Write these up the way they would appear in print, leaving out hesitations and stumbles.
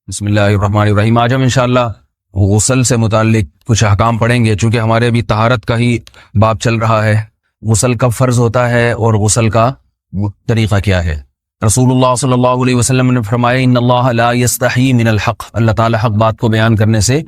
بسم اللہ الرحمن الرحیم۔ آج ہم انشاءاللہ غسل سے متعلق کچھ احکام پڑھیں گے، چونکہ ہمارے ابھی طہارت کا ہی باب چل رہا ہے۔ غسل کب فرض ہوتا ہے اور غسل کا طریقہ کیا ہے؟ رسول اللہ صلی اللہ علیہ وسلم نے فرمایا ان اللہ لا یستحی من الحق، اللہ تعالی حق بات کو بیان کرنے سے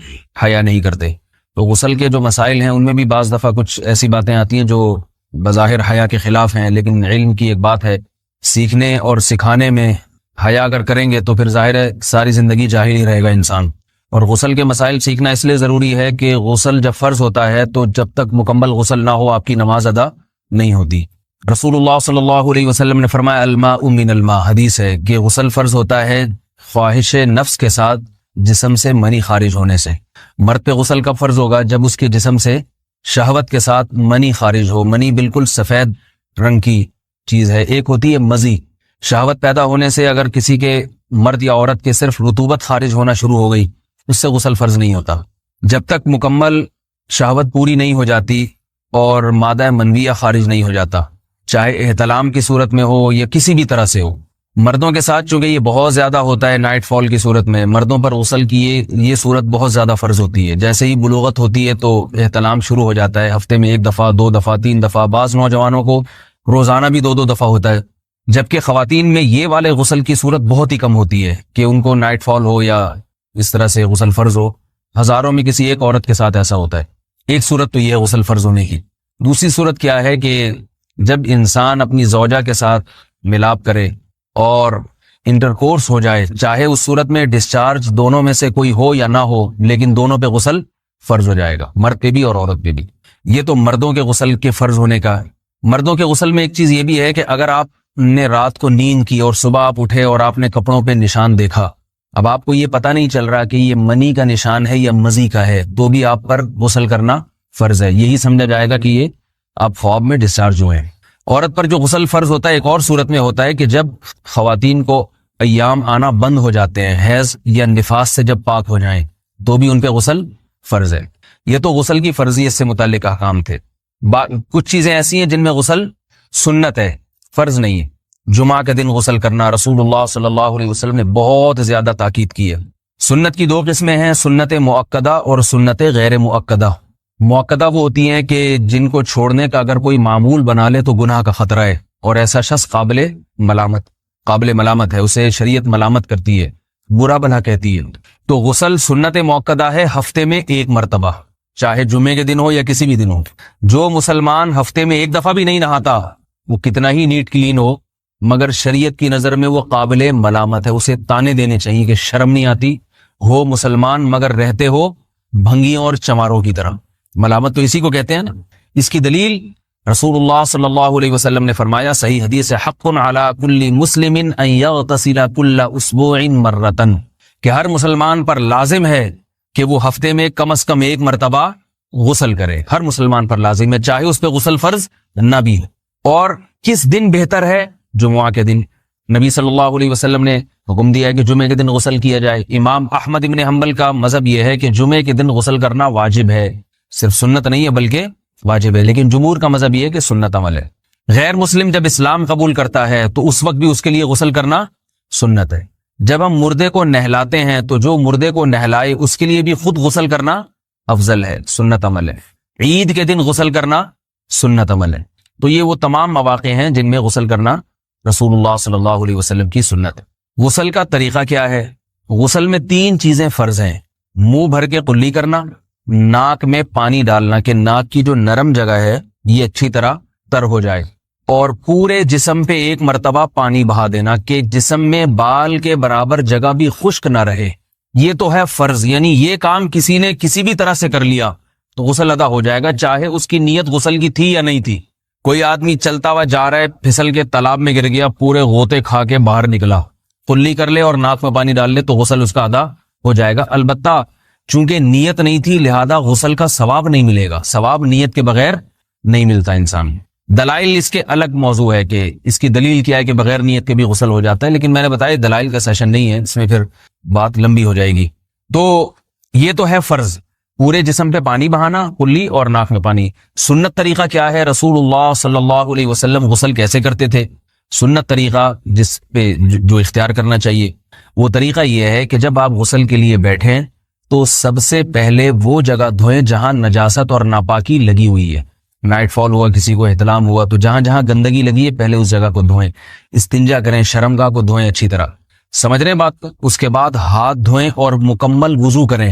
حیا نہیں کرتے۔ تو غسل کے جو مسائل ہیں ان میں بھی بعض دفعہ کچھ ایسی باتیں آتی ہیں جو بظاہر حیا کے خلاف ہیں، لیکن علم کی ایک بات ہے، سیکھنے اور سکھانے میں حیا اگر کریں گے تو پھر ظاہر ہے ساری زندگی جاہل ہی رہے گا انسان۔ اور غسل کے مسائل سیکھنا اس لیے ضروری ہے کہ غسل جب فرض ہوتا ہے تو جب تک مکمل غسل نہ ہو آپ کی نماز ادا نہیں ہوتی۔ رسول اللہ صلی اللہ علیہ وسلم نے فرمایا الماء من الماء، حدیث ہے کہ غسل فرض ہوتا ہے خواہش نفس کے ساتھ جسم سے منی خارج ہونے سے۔ مرد پہ غسل کب فرض ہوگا؟ جب اس کے جسم سے شہوت کے ساتھ منی خارج ہو۔ منی بالکل سفید رنگ کی چیز ہے، ایک ہوتی ہے مزی۔ شہوت پیدا ہونے سے اگر کسی کے مرد یا عورت کے صرف رطوبت خارج ہونا شروع ہو گئی اس سے غسل فرض نہیں ہوتا۔ جب تک مکمل شہوت پوری نہیں ہو جاتی اور مادہ منویہ خارج نہیں ہو جاتا، چاہے احتلام کی صورت میں ہو یا کسی بھی طرح سے ہو۔ مردوں کے ساتھ چونکہ یہ بہت زیادہ ہوتا ہے، نائٹ فال کی صورت میں مردوں پر غسل کی یہ صورت بہت زیادہ فرض ہوتی ہے۔ جیسے ہی بلوغت ہوتی ہے تو احتلام شروع ہو جاتا ہے، ہفتے میں 1 دفعہ 2 دفعہ 3 دفعہ، بعض نوجوانوں کو روزانہ بھی 2 دفعہ ہوتا ہے، جبکہ خواتین میں یہ والے غسل کی صورت بہت ہی کم ہوتی ہے کہ ان کو نائٹ فال ہو یا اس طرح سے غسل فرض ہو۔ ہزاروں میں کسی ایک عورت کے ساتھ ایسا ہوتا ہے۔ ایک صورت تو یہ ہے غسل فرض ہونے کی۔ دوسری صورت کیا ہے کہ جب انسان اپنی زوجہ کے ساتھ ملاپ کرے اور انٹرکورس ہو جائے، چاہے اس صورت میں ڈسچارج دونوں میں سے کوئی ہو یا نہ ہو، لیکن دونوں پہ غسل فرض ہو جائے گا، مرد پہ بھی اور عورت پہ بھی۔ یہ تو مردوں کے غسل کے فرض ہونے کا ہے۔ مردوں کے غسل میں ایک چیز یہ بھی ہے کہ اگر آپ نے رات کو نیند کی اور صبح آپ اٹھے اور آپ نے کپڑوں پہ نشان دیکھا، اب آپ کو یہ پتہ نہیں چل رہا کہ یہ منی کا نشان ہے یا مزی کا ہے، تو بھی آپ پر غسل کرنا فرض ہے۔ یہی سمجھا جائے گا کہ یہ آپ خواب میں ڈسچارج ہوئے ہیں۔ عورت پر جو غسل فرض ہوتا ہے ایک اور صورت میں ہوتا ہے کہ جب خواتین کو ایام آنا بند ہو جاتے ہیں، حیض یا نفاس سے جب پاک ہو جائیں تو بھی ان پہ غسل فرض ہے۔ یہ تو غسل کی فرضیت سے متعلق احکام تھے۔ کچھ چیزیں ایسی ہیں جن میں غسل سنت ہے، فرض نہیں ہے۔ جمعہ کے دن غسل کرنا رسول اللہ صلی اللہ علیہ وسلم نے بہت زیادہ تاکید کی ہے۔ سنت کی 2 قسمیں ہیں، سنت مؤکدہ اور سنت غیر مؤکدہ۔ مؤکدہ وہ ہوتی ہیں کہ جن کو چھوڑنے کا اگر کوئی معمول بنا لے تو گناہ کا خطرہ ہے اور ایسا شخص قابل ملامت ہے، اسے شریعت ملامت کرتی ہے، برا بھلا کہتی ہے۔ تو غسل سنت مؤکدہ ہے، ہفتے میں 1 مرتبہ، چاہے جمعے کے دن ہو یا کسی بھی دن ہو۔ جو مسلمان ہفتے میں 1 دفعہ بھی نہیں نہاتا، وہ کتنا ہی نیٹ کلین ہو، مگر شریعت کی نظر میں وہ قابل ملامت ہے، اسے تانے دینے چاہیے کہ شرم نہیں آتی ہو مسلمان مگر رہتے ہو بھنگیوں اور چماروں کی طرح۔ ملامت تو اسی کو کہتے ہیں نا۔ اس کی دلیل رسول اللہ صلی اللہ علیہ وسلم نے فرمایا، صحیح حدیث ہے، حق علی کل مسلم ان یغتسل کل اسبوع مرۃ، کہ ہر مسلمان پر لازم ہے کہ وہ ہفتے میں کم از کم 1 مرتبہ غسل کرے۔ ہر مسلمان پر لازم ہے، چاہے اس پہ غسل فرض نہ بھی ہو۔ اور کس دن بہتر ہے؟ جمعہ کے دن۔ نبی صلی اللہ علیہ وسلم نے حکم دیا ہے کہ جمعے کے دن غسل کیا جائے۔ امام احمد ابن حنبل کا مذہب یہ ہے کہ جمعے کے دن غسل کرنا واجب ہے، صرف سنت نہیں ہے بلکہ واجب ہے، لیکن جمہور کا مذہب یہ ہے کہ سنت عمل ہے۔ غیر مسلم جب اسلام قبول کرتا ہے تو اس وقت بھی اس کے لیے غسل کرنا سنت ہے۔ جب ہم مردے کو نہلاتے ہیں تو جو مردے کو نہلائے اس کے لیے بھی خود غسل کرنا افضل ہے، سنت عمل ہے۔ عید کے دن غسل کرنا سنت عمل ہے۔ تو یہ وہ تمام مواقع ہیں جن میں غسل کرنا رسول اللہ صلی اللہ علیہ وسلم کی سنت ہے۔ غسل کا طریقہ کیا ہے؟ غسل میں 3 چیزیں فرض ہیں، منہ بھر کے قلی کرنا، ناک میں پانی ڈالنا کہ ناک کی جو نرم جگہ ہے یہ اچھی طرح تر ہو جائے، اور پورے جسم پہ 1 مرتبہ پانی بہا دینا کہ جسم میں بال کے برابر جگہ بھی خشک نہ رہے۔ یہ تو ہے فرض، یعنی یہ کام کسی نے کسی بھی طرح سے کر لیا تو غسل ادا ہو جائے گا، چاہے اس کی نیت غسل کی تھی یا نہیں تھی۔ کوئی آدمی چلتا ہوا جا رہا ہے، پھسل کے تالاب میں گر گیا، پورے غوطے کھا کے باہر نکلا، قلی کر لے اور ناک میں پانی ڈال لے تو غسل اس کا ادا ہو جائے گا۔ البتہ چونکہ نیت نہیں تھی لہذا غسل کا ثواب نہیں ملے گا، ثواب نیت کے بغیر نہیں ملتا انسان۔ دلائل اس کے الگ موضوع ہے کہ اس کی دلیل کیا ہے کہ بغیر نیت کے بھی غسل ہو جاتا ہے، لیکن میں نے بتایا دلائل کا سیشن نہیں ہے، اس میں پھر بات لمبی ہو جائے گی۔ تو یہ تو ہے فرض، پورے جسم پہ پانی بہانا، کلی اور ناک میں پانی۔ سنت طریقہ کیا ہے؟ رسول اللہ صلی اللہ علیہ وسلم غسل کیسے کرتے تھے؟ سنت طریقہ جس پہ جو اختیار کرنا چاہیے وہ طریقہ یہ ہے کہ جب آپ غسل کے لیے بیٹھیں تو سب سے پہلے وہ جگہ دھوئیں جہاں نجاست اور ناپاکی لگی ہوئی ہے. نائٹ فال ہوا, کسی کو احتلام ہوا, تو جہاں جہاں گندگی لگی ہے پہلے اس جگہ کو دھوئیں. استنجا کریں, شرمگاہ کو دھوئیں اچھی طرح. سمجھ رہے ہیں بات کو؟ اس کے بعد ہاتھ دھوئیں اور مکمل وضو کریں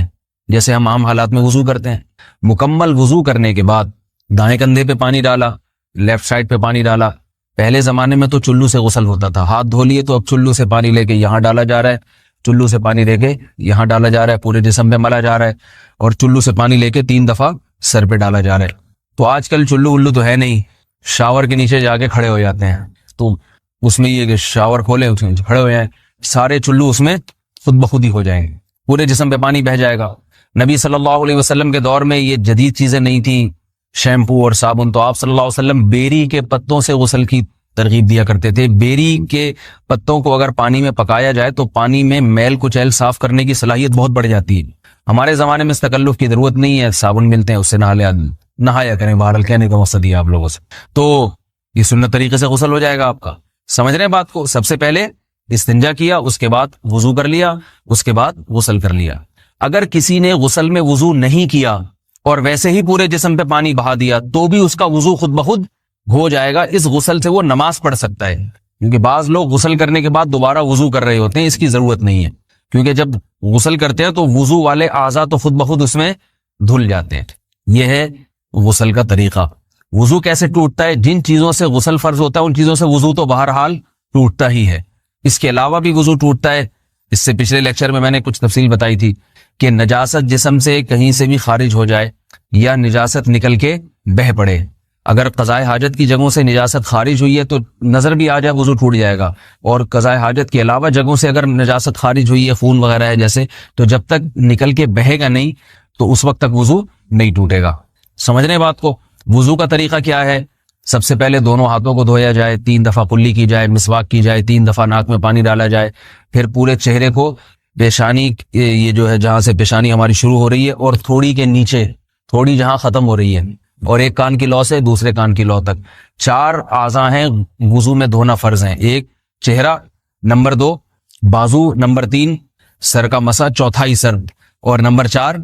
جیسے ہم عام حالات میں وضو کرتے ہیں. مکمل وضو کرنے کے بعد دائیں کندھے پہ پانی ڈالا, لیفٹ سائڈ پہ پانی ڈالا. پہلے زمانے میں تو چلو سے غسل ہوتا تھا, ہاتھ دھو لیے تو اب چلو سے پانی لے کے یہاں ڈالا جا رہا ہے, چلو سے پانی لے کے یہاں ڈالا جا رہا ہے, پورے جسم پہ ملا جا رہا ہے, اور چلو سے پانی لے کے 3 دفعہ سر پہ ڈالا جا رہا ہے. تو آج کل چلو الو تو ہے نہیں, شاور کے نیچے جا کے کھڑے ہو جاتے ہیں. تو اس میں یہ کہ شاور کھولے اس میں کھڑے ہو جائیں, سارے چلو اس میں خود بخود ہی ہو جائیں گے, پورے جسم پہ پانی بہہ جائے گا. نبی صلی اللہ علیہ وسلم کے دور میں یہ جدید چیزیں نہیں تھیں, شیمپو اور صابن. تو آپ صلی اللہ علیہ وسلم بیری کے پتوں سے غسل کی ترغیب دیا کرتے تھے. بیری کے پتوں کو اگر پانی میں پکایا جائے تو پانی میں میل کچیل صاف کرنے کی صلاحیت بہت بڑھ جاتی ہے. ہمارے زمانے میں اس تکلف کی ضرورت نہیں ہے, صابن ملتے ہیں اس سے نہایا کریں. بہرحال کہنے کا مقصد یہ آپ لوگوں سے, تو یہ سنت طریقے سے غسل ہو جائے گا آپ کا. سمجھ رہے ہیں بات کو؟ سب سے پہلے استنجا کیا, اس کے بعد وضو کر لیا, اس کے بعد غسل کر لیا. اگر کسی نے غسل میں وضو نہیں کیا اور ویسے ہی پورے جسم پہ پانی بہا دیا تو بھی اس کا وضو خود بخود ہو جائے گا. اس غسل سے وہ نماز پڑھ سکتا ہے, کیونکہ بعض لوگ غسل کرنے کے بعد دوبارہ وضو کر رہے ہوتے ہیں. اس کی ضرورت نہیں ہے, کیونکہ جب غسل کرتے ہیں تو وضو والے اعضاء تو خود بخود اس میں دھل جاتے ہیں. یہ ہے غسل کا طریقہ. وضو کیسے ٹوٹتا ہے؟ جن چیزوں سے غسل فرض ہوتا ہے ان چیزوں سے وضو تو بہرحال ٹوٹتا ہی ہے. اس کے علاوہ بھی وضو ٹوٹتا ہے. اس سے پچھلے لیکچر میں نے کچھ تفصیل بتائی تھی کہ نجاست جسم سے کہیں سے بھی خارج ہو جائے یا نجاست نکل کے بہہ پڑے. اگر قضاء حاجت کی جگہوں سے نجاست خارج ہوئی ہے تو نظر بھی آ جائے وضو ٹوٹ جائے گا, اور قضاء حاجت کے علاوہ جگہوں سے اگر نجاست خارج ہوئی ہے, خون وغیرہ ہے جیسے, تو جب تک نکل کے بہے گا نہیں تو اس وقت تک وضو نہیں ٹوٹے گا. سمجھ رہے ہیں بات کو؟ وضو کا طریقہ کیا ہے؟ سب سے پہلے دونوں ہاتھوں کو دھویا جائے, 3 دفعہ کلی کی جائے, مسواک کی جائے, 3 دفعہ ناک میں پانی ڈالا جائے. پھر پورے چہرے کو, پیشانی یہ جو ہے جہاں سے پیشانی ہماری شروع ہو رہی ہے اور تھوڑی کے نیچے تھوڑی جہاں ختم ہو رہی ہے, اور ایک کان کی لو سے دوسرے کان کی لو تک 4 اعضاء ہیں وضو میں دھونا فرض ہیں. 1 چہرہ, نمبر 2 بازو, نمبر 3 سر کا مسا, چوتھا ہی سر, اور نمبر 4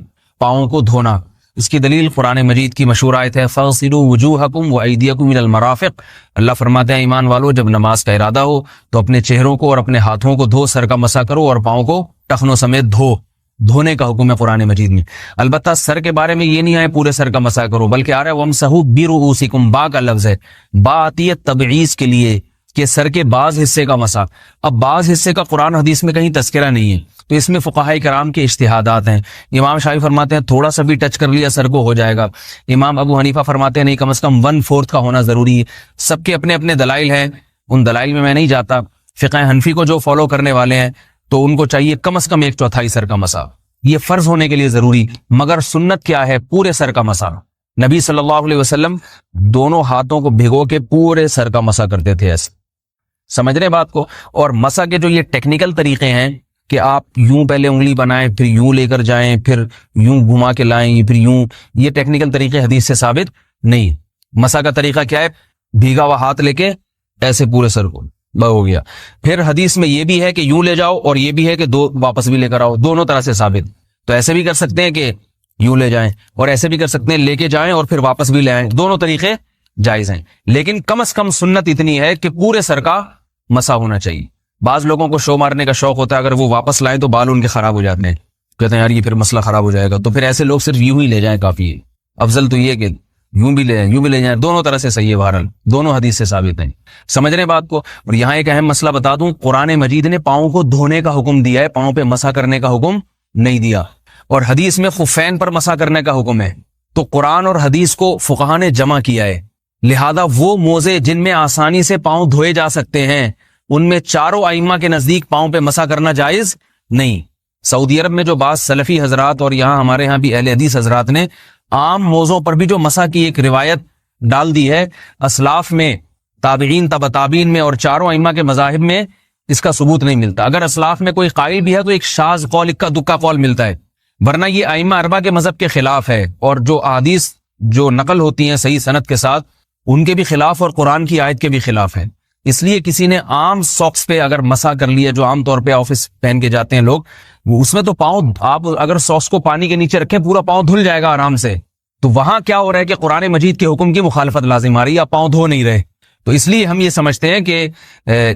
پاؤں کو دھونا. اس کی دلیل قرآن مجید کی مشہور آیت ہے فَاغْسِلُوا وُجُوهَكُمْ وَأَيْدِيَكُمْ إِلَى الْمَرَافِقِ. اللہ فرماتے ہیں ایمان والو, جب نماز کا ارادہ ہو تو اپنے چہروں کو اور اپنے ہاتھوں کو دھو, سر کا مسا کرو اور پاؤں کو ٹخنوں سمیت دھو. دھونے کا حکم ہے قرآن مجید میں. البتہ سر کے بارے میں یہ نہیں آئے پورے سر کا مسا کرو, بلکہ آ رہا ہے وَامْسَحُوا بِرُؤُوسِكُمْ. با کا لفظ ہے, با آتی ہے تبعیض کے لیے کہ سر کے بعض حصے کا مسا. اب بعض حصے کا قرآن حدیث میں کہیں تذکرہ نہیں ہے, تو اس میں فقہاء کرام کے اجتہادات ہیں. امام شافعی فرماتے ہیں تھوڑا سا بھی ٹچ کر لیا سر کو ہو جائے گا. امام ابو حنیفہ فرماتے ہیں نہیں, کم از کم 1/4 کا ہونا ضروری ہے. سب کے اپنے اپنے دلائل ہیں, ان دلائل میں نہیں جاتا. فقہ حنفی کو جو فالو کرنے والے ہیں تو ان کو چاہیے کم از کم 1/4 سر کا مسا, یہ فرض ہونے کے لیے ضروری. مگر سنت کیا ہے؟ پورے سر کا مسا. نبی صلی اللہ علیہ وسلم دونوں ہاتھوں کو بھگو کے پورے سر کا مسا کرتے تھے ایسے. سمجھ رہے بات کو؟ اور مسا کے جو یہ ٹیکنیکل طریقے ہیں کہ آپ یوں پہلے انگلی بنائیں, پھر یوں لے کر جائیں, پھر یوں گھما کے لائیں, پھر یوں, یہ ٹیکنیکل طریقے حدیث سے ثابت نہیں. مسا کا طریقہ کیا ہے؟ بھیگا ہوا ہاتھ لے کے ایسے پورے سر کو ہو گیا. پھر حدیث میں یہ بھی ہے کہ یوں لے جاؤ اور یہ بھی ہے کہ 2 واپس بھی لے کر آؤ, دونوں طرح سے ثابت. تو ایسے بھی کر سکتے ہیں کہ یوں لے جائیں, اور ایسے بھی کر سکتے ہیں لے کے جائیں اور پھر واپس بھی لے آئیں, دونوں طریقے جائز ہیں. لیکن کم از کم سنت اتنی ہے کہ پورے سر کا مسا ہونا چاہیے. بعض لوگوں کو شو مارنے کا شوق ہوتا ہے, اگر وہ واپس لائیں تو بال ان کے خراب ہو جاتے ہیں, کہتے ہیں یار یہ پھر مسئلہ خراب ہو جائے گا. تو پھر ایسے لوگ صرف یوں ہی لے جائیں کافی ہے. افضل تو یہ کہ یوں بھی لے جائیں یوں بھی لے جائیں, دونوں طرح سے صحیح ہے. بہرحال دونوں حدیث سے ثابت ہیں. سمجھ رہے بات کو؟ اور یہاں ایک اہم مسئلہ بتا دوں, قرآن مجید نے پاؤں کو دھونے کا حکم دیا ہے, پاؤں پہ مسا کرنے کا حکم نہیں دیا. اور حدیث میں خفین پر مسا کرنے کا حکم ہے. تو قرآن اور حدیث کو فقہا نے جمع کیا ہے. لہذا وہ موزے جن میں آسانی سے پاؤں دھوئے جا سکتے ہیں ان میں چاروں ائمہ کے نزدیک پاؤں پہ مسا کرنا جائز نہیں. سعودی عرب میں جو بعض سلفی حضرات اور یہاں ہمارے ہاں بھی اہل حدیث حضرات نے عام موزوں پر بھی جو مسا کی ایک روایت ڈال دی ہے, اسلاف میں, تابعین, تبع تابعین میں اور چاروں ائمہ کے مذاہب میں اس کا ثبوت نہیں ملتا. اگر اسلاف میں کوئی قائل بھی ہے تو ایک شاذ قول, اکا دکا قول ملتا ہے, ورنہ یہ ائمہ اربعہ کے مذہب کے خلاف ہے. اور جو احادیث جو نقل ہوتی ہیں صحیح سند کے ساتھ ان کے بھی خلاف اور قرآن کی آیت کے بھی خلاف ہے. اس لیے کسی نے عام ساکس پہ اگر مسا کر لیا، جو عام طور پہ آفس پہن کے جاتے ہیں لوگ، اس میں تو پاؤں، آپ اگر ساکس کو پانی کے نیچے رکھیں پورا پاؤں دھل جائے گا آرام سے. تو وہاں کیا ہو رہا ہے کہ قرآن مجید کے حکم کی مخالفت لازم آ رہی ہے، آپ پاؤں دھو نہیں رہے. تو اس لیے ہم یہ سمجھتے ہیں کہ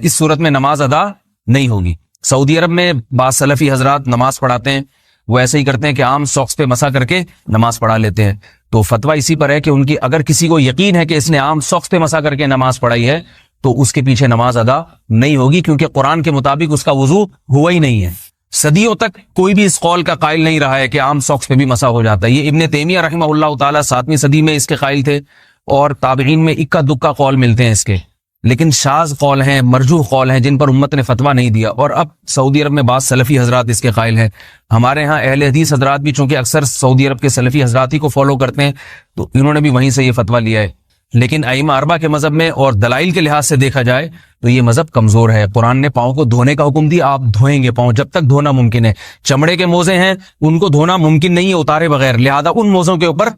اس صورت میں نماز ادا نہیں ہوگی. سعودی عرب میں بعض سلفی حضرات نماز پڑھاتے ہیں، وہ ایسے ہی کرتے ہیں کہ عام ساکس پہ مسا کر کے نماز پڑھا لیتے ہیں. تو فتویٰ اسی پر ہے کہ ان کی اگر کسی کو یقین ہے کہ اس نے عام ساکس پہ مسا کر کے نماز پڑھائی ہے تو اس کے پیچھے نماز ادا نہیں ہوگی، کیونکہ قرآن کے مطابق اس کا وضو ہوا ہی نہیں ہے. صدیوں تک کوئی بھی اس قول کا قائل نہیں رہا ہے کہ عام ساکس پہ بھی مسا ہو جاتا ہے. یہ ابن تیمیہ رحمہ اللہ تعالیٰ 7ویں صدی میں اس کے قائل تھے، اور تابعین میں اکا دکا قول ملتے ہیں اس کے، لیکن شاذ قول ہیں، مرجوح قول ہیں جن پر امت نے فتویٰ نہیں دیا. اور اب سعودی عرب میں بعض سلفی حضرات اس کے قائل ہیں. ہمارے ہاں اہل حدیث حضرات بھی چونکہ اکثر سعودی عرب کے سلفی حضرات ہی کو فالو کرتے ہیں، تو انہوں نے بھی وہیں سے یہ فتویٰ لیا ہے. لیکن ائمہ اربعہ کے مذہب میں اور دلائل کے لحاظ سے دیکھا جائے تو یہ مذہب کمزور ہے. قرآن نے پاؤں کو دھونے کا حکم دیا، آپ دھوئیں گے پاؤں جب تک دھونا ممکن ہے. چمڑے کے موزے ہیں ان کو دھونا ممکن نہیں ہے اتارے بغیر، لہذا ان موزوں کے اوپر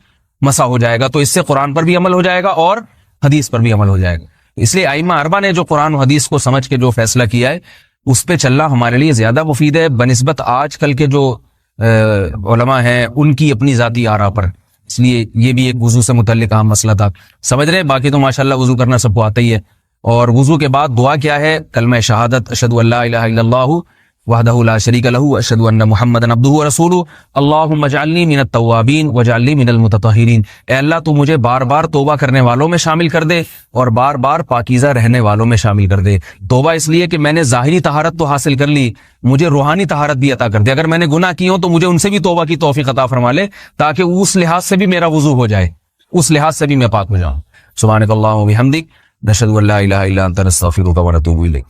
مسا ہو جائے گا. تو اس سے قرآن پر بھی عمل ہو جائے گا اور حدیث پر بھی عمل ہو جائے گا. اس لیے ائمہ اربعہ نے جو قرآن و حدیث کو سمجھ کے جو فیصلہ کیا ہے اس پہ چلنا ہمارے لیے زیادہ مفید ہے بنسبت آج کل کے جو علماء ہیں ان کی اپنی ذاتی آراء پر. اس لیے یہ بھی ایک وضو سے متعلق اہم مسئلہ تھا. سمجھ رہے ہیں؟ باقی تو ماشاءاللہ وضو کرنا سب کو آتا ہی ہے. اور وضو کے بعد دعا کیا ہے؟ کلمہ شہادت، اشہد ان لا الہ الا اللہ وحدہ لا شریک لہ اشہد ان محمدا عبدہ ورسولہ اللہم اجعلنی من التوابین واجعلنی من المتطہرین. اے اللہ تو مجھے بار بار توبہ کرنے والوں میں شامل کر دے اور بار بار پاکیزہ رہنے والوں میں شامل کر دے. توبہ اس لیے کہ میں نے ظاہری طہارت تو حاصل کر لی، مجھے روحانی طہارت بھی عطا کر دے. اگر میں نے گناہ کی ہوں تو مجھے ان سے بھی توبہ کی توفیق عطا فرما لے، تاکہ اس لحاظ سے بھی میرا وضو ہو جائے، اس لحاظ سے بھی میں پاک ہو جاؤں. سبحانک اللہم و بحمدک، نشہد ان لا الہ الا انت، نستغفرک و نتوب الیک.